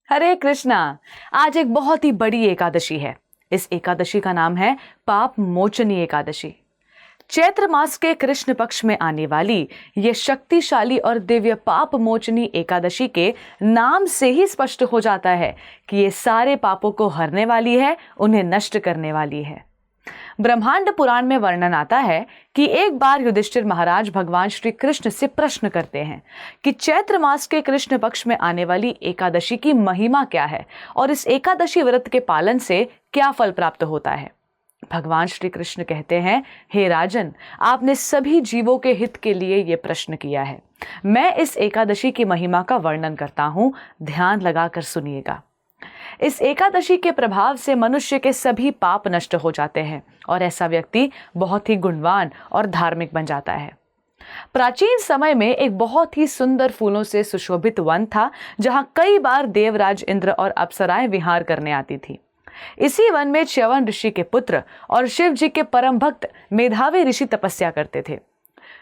हरे कृष्णा। आज एक बहुत ही बड़ी एकादशी है। इस एकादशी का नाम है पाप मोचनी एकादशी। चैत्र मास के कृष्ण पक्ष में आने वाली ये शक्तिशाली और दिव्य पाप मोचनी एकादशी के नाम से ही स्पष्ट हो जाता है कि ये सारे पापों को हरने वाली है, उन्हें नष्ट करने वाली है। ब्रह्मांड पुराण में वर्णन आता है कि एक बार युधिष्ठिर महाराज भगवान श्री कृष्ण से प्रश्न करते हैं कि चैत्र मास के कृष्ण पक्ष में आने वाली एकादशी की महिमा क्या है और इस एकादशी व्रत के पालन से क्या फल प्राप्त होता है। भगवान श्री कृष्ण कहते हैं, हे राजन, आपने सभी जीवों के हित के लिए यह प्रश्न किया है। मैं इस एकादशी की महिमा का वर्णन करता हूं, ध्यान लगाकर सुनिएगा। इस एकादशी के प्रभाव से मनुष्य के सभी पाप नष्ट हो जाते हैं और ऐसा व्यक्ति बहुत ही गुणवान और धार्मिक बन जाता है। प्राचीन समय में एक बहुत ही सुंदर फूलों से सुशोभित वन था, जहां कई बार देवराज इंद्र और अप्सराएं विहार करने आती थी। इसी वन में च्यवन ऋषि के पुत्र और शिव जी के परम भक्त मेधावी ऋषि तपस्या करते थे।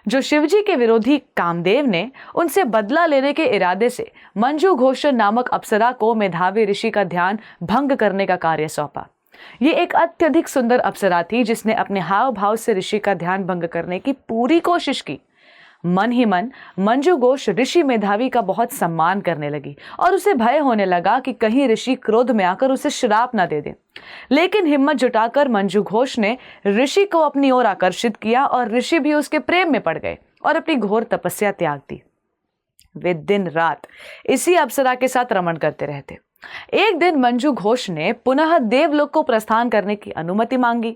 जो शिवजी के विरोधी कामदेव ने उनसे बदला लेने के इरादे से मंजू घोष नामक अप्सरा को मेधावी ऋषि का ध्यान भंग करने का कार्य सौंपा। ये एक अत्यधिक सुंदर अप्सरा थी जिसने अपने हाव भाव से ऋषि का ध्यान भंग करने की पूरी कोशिश की। मन ही मन मंजू घोष ऋषि मेधावी का बहुत सम्मान करने लगी और उसे भय होने लगा कि कहीं ऋषि क्रोध में आकर उसे श्राप न दे दे। लेकिन हिम्मत जुटाकर मंजू घोष ने ऋषि को अपनी ओर आकर्षित किया और ऋषि भी उसके प्रेम में पड़ गए और अपनी घोर तपस्या त्याग दी। वे दिन रात इसी अप्सरा के साथ रमण करते रहते। एक दिन मंजू घोष ने पुनः देवलोक को प्रस्थान करने की अनुमति मांगी।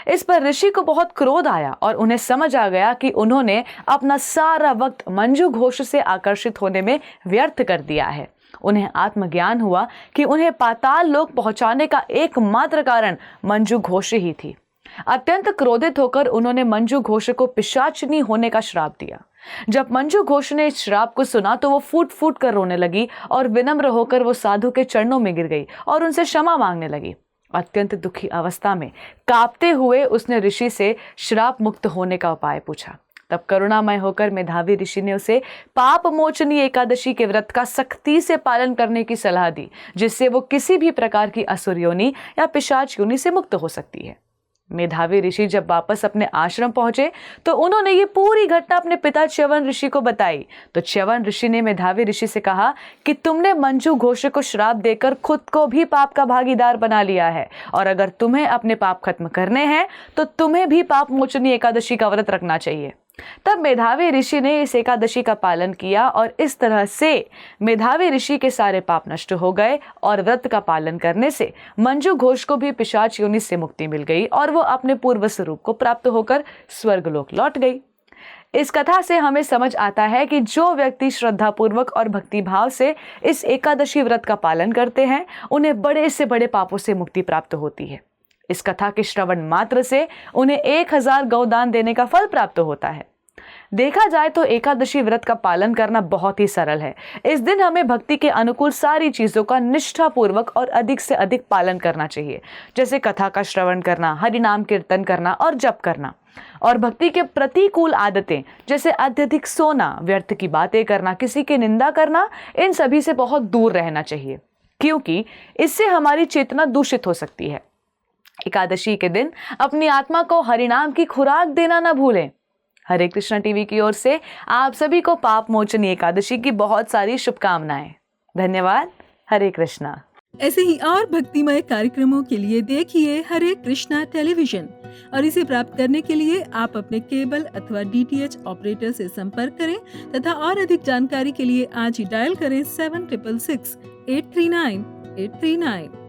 इस पर ऋषि को बहुत क्रोध आया और उन्हें समझ आ गया कि उन्होंने अपना सारा वक्त मंजू घोष से आकर्षित होने में व्यर्थ कर दिया है। उन्हें आत्मज्ञान हुआ कि उन्हें पाताल लोक पहुंचाने का एकमात्र कारण मंजू घोष ही थी। अत्यंत क्रोधित होकर उन्होंने मंजू घोष को पिशाचिनी होने का श्राप दिया। जब मंजू घोष ने इस श्राप को सुना तो वो फूट फूट कर रोने लगी और विनम्र होकर वो साधु के चरणों में गिर गई और उनसे क्षमा मांगने लगी। अत्यंत दुखी अवस्था में कांपते हुए उसने ऋषि से श्राप मुक्त होने का उपाय पूछा। तब करुणामय होकर मेधावी ऋषि ने उसे पाप मोचनी एकादशी के व्रत का सख्ती से पालन करने की सलाह दी, जिससे वो किसी भी प्रकार की असुर योनि या पिशाच योनि से मुक्त हो सकती है। मेधावी ऋषि जब वापस अपने आश्रम पहुंचे तो उन्होंने ये पूरी घटना अपने पिता च्यवन ऋषि को बताई। तो च्यवन ऋषि ने मेधावी ऋषि से कहा कि तुमने मंजू घोष को श्राप देकर खुद को भी पाप का भागीदार बना लिया है और अगर तुम्हें अपने पाप खत्म करने हैं तो तुम्हें भी पाप मोचनी एकादशी का व्रत रखना चाहिए। तब मेधावी ऋषि ने इस एकादशी का पालन किया और इस तरह से मेधावी ऋषि के सारे पाप नष्ट हो गए और व्रत का पालन करने से मंजू घोष को भी पिशाच योनि से मुक्ति मिल गई और वो अपने पूर्व स्वरूप को प्राप्त होकर स्वर्गलोक लौट गई। इस कथा से हमें समझ आता है कि जो व्यक्ति श्रद्धापूर्वक और भक्तिभाव से इस एकादशी व्रत का पालन करते हैं, उन्हें बड़े से बड़े पापों से मुक्ति प्राप्त होती है। इस कथा के श्रवण मात्र से उन्हें 1000 गौदान देने का फल प्राप्त होता है। देखा जाए तो एकादशी व्रत का पालन करना बहुत ही सरल है। इस दिन हमें भक्ति के अनुकूल सारी चीजों का निष्ठापूर्वक और अधिक से अधिक पालन करना चाहिए, जैसे कथा का श्रवण करना, हरि नाम कीर्तन करना और जप करना। और भक्ति के प्रतिकूल आदतें जैसे अत्यधिक सोना, व्यर्थ की बातें करना, किसी की निंदा करना, इन सभी से बहुत दूर रहना चाहिए, क्योंकि इससे हमारी चेतना दूषित हो सकती है। एकादशी के दिन अपनी आत्मा को हरिनाम की खुराक देना न भूलें। हरे कृष्णा टीवी की ओर से आप सभी को पाप मोचनी एकादशी की बहुत सारी शुभकामनाएं। धन्यवाद। हरे कृष्णा। ऐसे ही और भक्तिमय कार्यक्रमों के लिए देखिए हरे कृष्णा टेलीविजन और इसे प्राप्त करने के लिए आप अपने केबल अथवा DTH ऑपरेटर से संपर्क करें तथा और अधिक जानकारी के लिए आज ही डायल करें 7666 839 839।